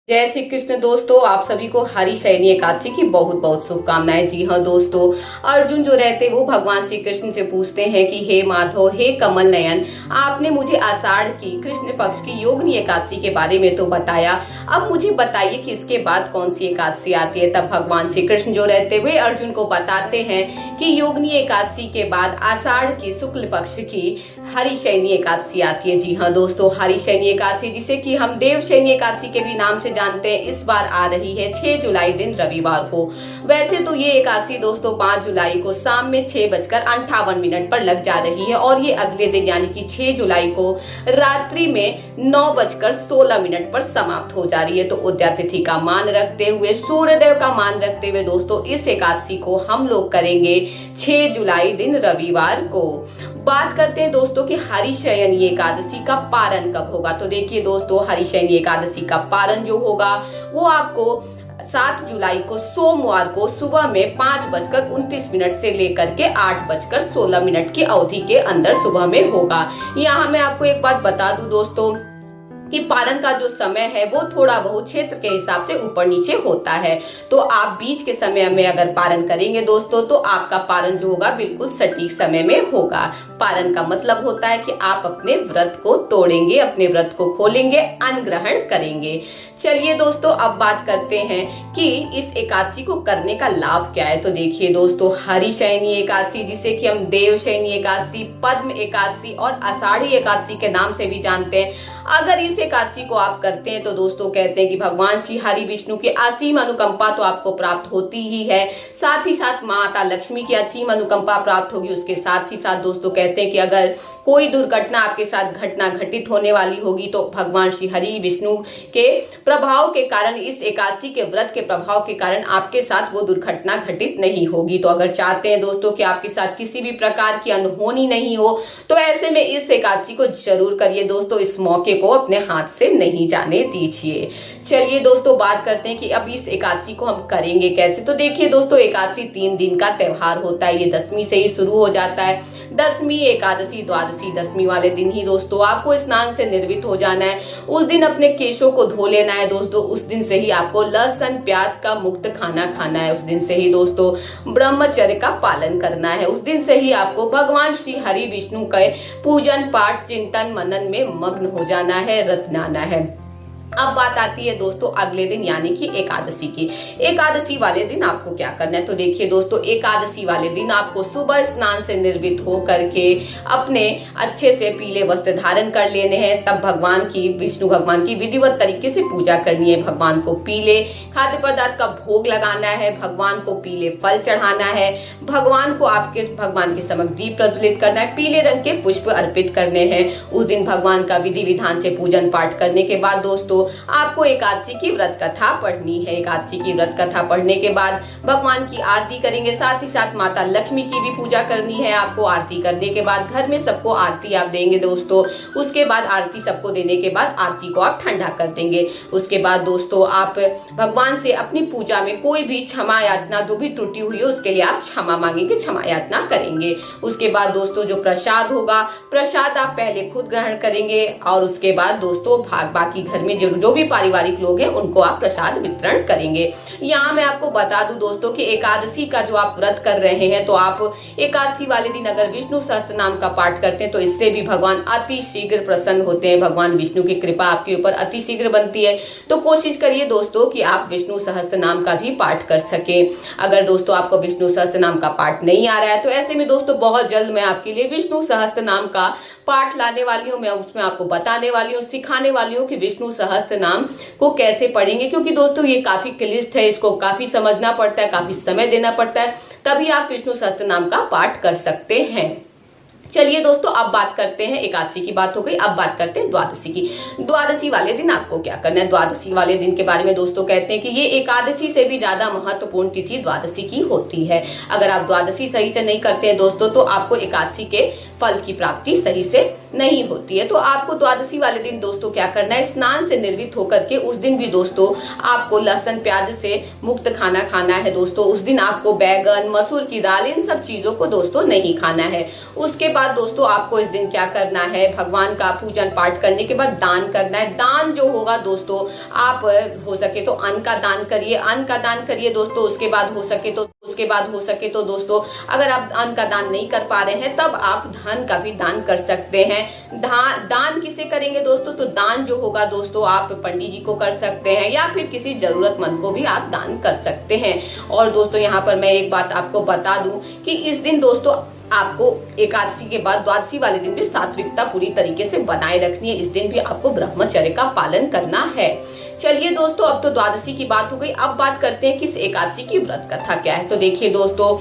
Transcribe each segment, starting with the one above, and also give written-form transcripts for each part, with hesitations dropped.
जय श्री कृष्ण दोस्तों, आप सभी को हरि शयनी एकादशी की बहुत बहुत शुभकामनाएं। जी हाँ दोस्तों, अर्जुन जो रहते वो भगवान श्री कृष्ण से पूछते हैं कि हे माधव, हे कमल नयन, आपने मुझे आषाढ़ की कृष्ण पक्ष की योगिनी एकादशी के बारे में तो बताया, अब मुझे बताइए कि इसके बाद कौन सी एकादशी आती है। तब भगवान श्री कृष्ण जो रहते वे अर्जुन को बताते हैं कि योगिनी एकादशी के बाद आषाढ़ की शुक्ल पक्ष की हरि शयनी एकादशी आती है। जी हाँ दोस्तों, हरि शयनी एकादशी जिसे कि हम देव शयनी एकादशी के भी नाम से जानते हैं, इस बार आ रही है 6 जुलाई दिन रविवार को। वैसे तो ये एकादशी दोस्तों 5 जुलाई को शाम में 6:58 पर लग जा रही है और ये अगले दिन यानी कि 6 जुलाई को रात्रि में 9:16 पर समाप्त हो जा रही है। तो उदया तिथि का मान रखते हुए, सूर्यदेव का मान रखते हुए दोस्तों इस एकादशी को हम लोग करेंगे 6 जुलाई दिन रविवार को। बात करते हैं दोस्तों कि हरि शयनी एकादशी का पारण कब होगा। तो देखिए दोस्तों, हरि शयनी एकादशी का पारण जो होगा वो आपको 7 जुलाई को सोमवार को सुबह में 5:29 से लेकर के 8:16 की अवधि के अंदर सुबह में होगा। यहाँ मैं आपको एक बात बता दूं दोस्तों कि पारण का जो समय है वो थोड़ा बहुत क्षेत्र के हिसाब से ऊपर नीचे होता है। तो आप बीच के समय में अगर पारण करेंगे दोस्तों तो आपका पारण जो होगा बिल्कुल सटीक समय में होगा। पारण का मतलब होता है कि आप अपने व्रत को तोड़ेंगे, अपने व्रत को खोलेंगे, अन्न ग्रहण करेंगे। चलिए दोस्तों, अब बात करते हैं कि इस एकादशी को करने का लाभ क्या है। तो देखिए दोस्तों, हरि शयनी एकादशी जिसे कि हम देव शयनी एकादशी, पद्म एकादशी और आषाढ़ी एकादशी के नाम से भी जानते हैं, अगर इस एकादशी को आप करते हैं तो दोस्तों कहते हैं कि भगवान श्री हरि विष्णु की असीम अनुकंपा तो आपको प्राप्त होती ही है, साथ ही साथ माता लक्ष्मी की असीम अनुकंपा प्राप्त होगी। उसके साथ ही साथ दोस्तों कहते हैं कि अगर कोई दुर्घटना आपके साथ घटना घटित होने वाली होगी तो भगवान श्री हरि विष्णु के प्रभाव के कारण, इस एकादशी के व्रत के प्रभाव के कारण आपके साथ वो दुर्घटना घटित नहीं होगी। तो अगर चाहते हैं दोस्तों कि आपके साथ किसी भी प्रकार की अनहोनी नहीं हो तो ऐसे में इस एकादशी को जरूर करिए दोस्तों, इस मौके को अपने हाथ से नहीं जाने दीजिए। चलिए दोस्तों, बात करते हैं कि अब इस एकादशी को हम करेंगे कैसे। तो देखिए दोस्तों, एकादशी 3 दिन का त्योहार होता है। ये दशमी से ही शुरू हो जाता है। दशमी, एकादशी, द्वादशी, दशमी वाले दिन ही दोस्तों आपको स्नान से निर्वित हो जाना है। उस दिन अपने केशों को धो लेना है दोस्तों। उस दिन से ही आपको लहसुन प्याज का मुक्त खाना खाना है। उस दिन से ही दोस्तों ब्रह्मचर्य का पालन करना है। उस दिन से ही आपको भगवान श्री हरि विष्णु के पूजन पाठ चिंतन मनन में मग्न हो जाना है, रतनाना है। अब बात आती है दोस्तों अगले दिन यानी कि एकादशी की। एकादशी वाले दिन आपको क्या करना है। तो देखिए दोस्तों, एकादशी वाले दिन आपको सुबह स्नान से निर्वित हो करके अपने अच्छे से पीले वस्त्र धारण कर लेने हैं। तब भगवान की, विष्णु भगवान की विधिवत तरीके से पूजा करनी है। भगवान को पीले खाद्य पदार्थ का भोग लगाना है, भगवान को पीले फल चढ़ाना है, भगवान के समक्ष दीप प्रज्वलित करना है, पीले रंग के पुष्प अर्पित करने हैं। उस दिन भगवान का विधि विधान से पूजन पाठ करने के बाद दोस्तों आपको एकादशी की व्रत कथा पढ़नी है। एकादशी की व्रत कथा पढ़ने के बाद भगवान की आरती करेंगे, साथ ही साथ माता लक्ष्मी की भी पूजा करनी है आपको। आरती करने के बाद घर में सबको आरती आप देंगे दोस्तों। उसके बाद आरती सबको देने के बाद आरती को आप ठंडा कर देंगे। उसके बाद दोस्तों आप भगवान से अपनी पूजा में कोई भी क्षमा याचना जो भी त्रुटि हुई है उसके लिए आप क्षमा मांगेंगे, क्षमा याचना करेंगे। उसके बाद दोस्तों जो प्रसाद होगा, प्रसाद आप पहले खुद ग्रहण करेंगे और उसके बाद दोस्तों बाकी घर में जो भी पारिवारिक लोग हैं उनको आप प्रसाद वितरण करेंगे। यहाँ मैं आपको बता दूं दोस्तों कि एकादशी का जो आप व्रत कर रहे हैं तो आप एकादशी वाले दिन अगर विष्णु सहस्त्र नाम का पाठ करते हैं तो इससे भी भगवान अति शीघ्र प्रसन्न होते हैं। भगवान विष्णु की कृपा आपके ऊपर अति शीघ्र बनती है। तो कोशिश करिए दोस्तों कि आप विष्णु सहस्त्र नाम का भी पाठ कर सके। अगर दोस्तों आपको विष्णु सहस्त्र नाम का पाठ नहीं आ रहा है तो ऐसे में दोस्तों बहुत जल्द मैं आपके लिए विष्णु सहस्त्र नाम का पाठ लाने वाली हूँ। मैं उसमें आपको बताने वाली हूँ, सिखाने वाली हूँ कि विष्णु सहस्त्र नाम को कैसे पढ़ेंगे, क्योंकि दोस्तों ये काफी क्लिष्ट है, इसको काफी समझना पड़ता है, काफी समय देना पड़ता है, तभी आप विष्णु सहस्त्र नाम का पाठ कर सकते हैं। चलिए दोस्तों, अब बात करते हैं, एकादशी की बात हो गई, अब बात करते हैं द्वादशी की। द्वादशी वाले दिन आपको क्या करना है। द्वादशी वाले दिन के बारे में दोस्तों कहते हैं कि ये एकादशी से भी ज्यादा महत्वपूर्ण तिथि द्वादशी की होती है। अगर आप द्वादशी सही से नहीं करते हैं दोस्तों तो आपको एकादशी के फल की प्राप्ति सही से नहीं होती है। तो आपको द्वादशी वाले दिन दोस्तों क्या करना है, स्नान से निर्वित होकर के उस दिन भी दोस्तों आपको लहसुन प्याज से मुक्त खाना खाना है दोस्तों। उस दिन आपको बैगन, मसूर की दाल, इन सब चीजों को दोस्तों नहीं खाना है। उसके बाद दोस्तों आपको इस दिन क्या करना है, भगवान का पूजन पाठ करने के बाद दान करना है। दान जो होगा दोस्तों, आप हो सके तो अन्न का दान करिए, अन्न का दान करिए दोस्तों। उसके बाद हो सके तो दोस्तों अगर आप अन्न का दान नहीं कर पा रहे हैं तब आप धन का भी दान कर सकते हैं। दान किसे करेंगे दोस्तों, तो दान जो होगा दोस्तों आप पंडित जी को कर सकते हैं या फिर किसी जरूरतमंद को भी आप दान कर सकते हैं। और दोस्तों यहाँ पर मैं एक बात आपको बता दूं कि इस दिन दोस्तों आपको एकादशी के बाद द्वादशी वाले दिन भी सात्विकता पूरी तरीके से बनाए रखनी है। इस दिन भी आपको ब्रह्मचर्य का पालन करना है। चलिए दोस्तों, अब तो द्वादशी की बात हो गई, अब बात करते हैं कि इस एकादशी की व्रत कथा क्या है। तो देखिए दोस्तों,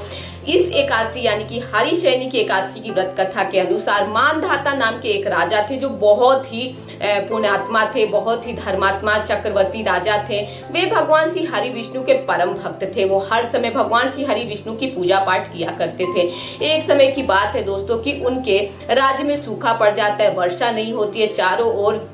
इस एकादशी यानी कि हरिशयनी की एकादशी की व्रत कथा के अनुसार मानधाता नाम के एक राजा थे जो बहुत ही पुण्यात्मा थे, बहुत ही धर्मात्मा चक्रवर्ती राजा थे। वे भगवान श्री हरि विष्णु के परम भक्त थे। वो हर समय भगवान श्री हरि विष्णु की पूजा पाठ किया करते थे। एक समय की बात है दोस्तों कि उनके राज्य में सूखा पड़ जाता है, वर्षा नहीं होती है, चारों ओर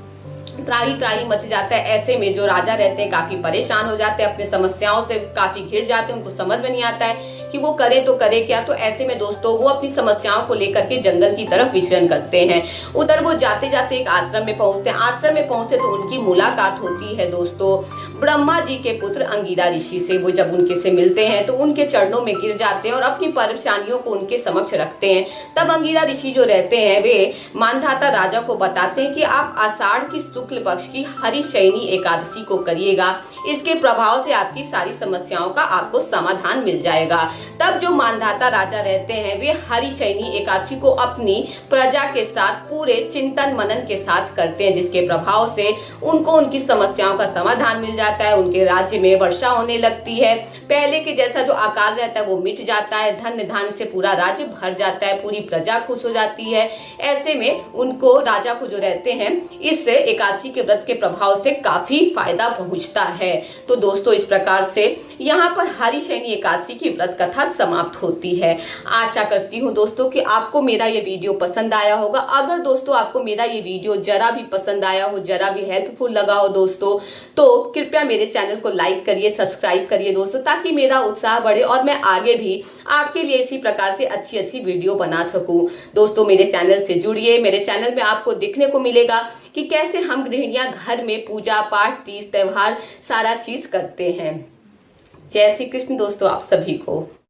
त्राही त्राही मच जाता है। ऐसे में जो राजा रहते हैं काफी परेशान हो जाते हैं, अपने समस्याओं से काफी घिर जाते हैं। उनको समझ में नहीं आता है कि वो करे तो करे क्या। तो ऐसे में दोस्तों वो अपनी समस्याओं को लेकर के जंगल की तरफ विचरण करते हैं। उधर वो जाते जाते एक आश्रम में पहुंचते हैं। आश्रम में पहुंचे तो उनकी मुलाकात होती है दोस्तों ब्रह्मा जी के पुत्र अंगिरा ऋषि से। वो जब उनके से मिलते हैं तो उनके चरणों में गिर जाते हैं और अपनी परेशानियों को उनके समक्ष रखते हैं। तब अंगिरा ऋषि जो रहते हैं वे मानधाता राजा को बताते हैं कि आप आषाढ़ की शुक्ल पक्ष की हरिशयनी एकादशी को करिएगा। इसके प्रभाव से आपकी सारी समस्याओं का आपको समाधान मिल जाएगा। तब जो मानधाता राजा रहते हैं वे हरिशयनी एकादशी को अपनी प्रजा के साथ पूरे चिंतन मनन के साथ करते हैं, जिसके प्रभाव से उनको उनकी समस्याओं का समाधान मिल जाता है। उनके राज्य में वर्षा होने लगती है, पहले के जैसा जो आकार रहता है वो मिट जाता है, धन धान्य से पूरा राज्य भर जाता है, पूरी प्रजा खुश हो जाती है। ऐसे में उनको राजा को जो रहते हैं इस एकादशी के व्रत के प्रभाव से काफी फायदा पहुंचता है। तो दोस्तों इस प्रकार से यहाँ पर हरिशयनी एकादशी की व्रत कथा समाप्त होती है। आशा करती हूँ दोस्तों कि आपको मेरा ये वीडियो पसंद आया होगा। अगर दोस्तों आपको मेरा ये वीडियो जरा भी पसंद आया हो, जरा भी हेल्पफुल लगा हो दोस्तों, तो कृपया मेरे चैनल को लाइक करिए, सब्सक्राइब करिए दोस्तों, ताकि मेरा उत्साह बढ़े और मैं आगे भी आपके लिए इसी प्रकार से अच्छी अच्छी वीडियो बना सकूं। दोस्तों मेरे चैनल से जुड़िए। मेरे चैनल में आपको दिखने को मिलेगा कि कैसे हम गृहिणियां घर में पूजा पाठ, तीज त्योहार सारा चीज करते हैं। जय श्री कृष्ण दोस्तों आप सभी को।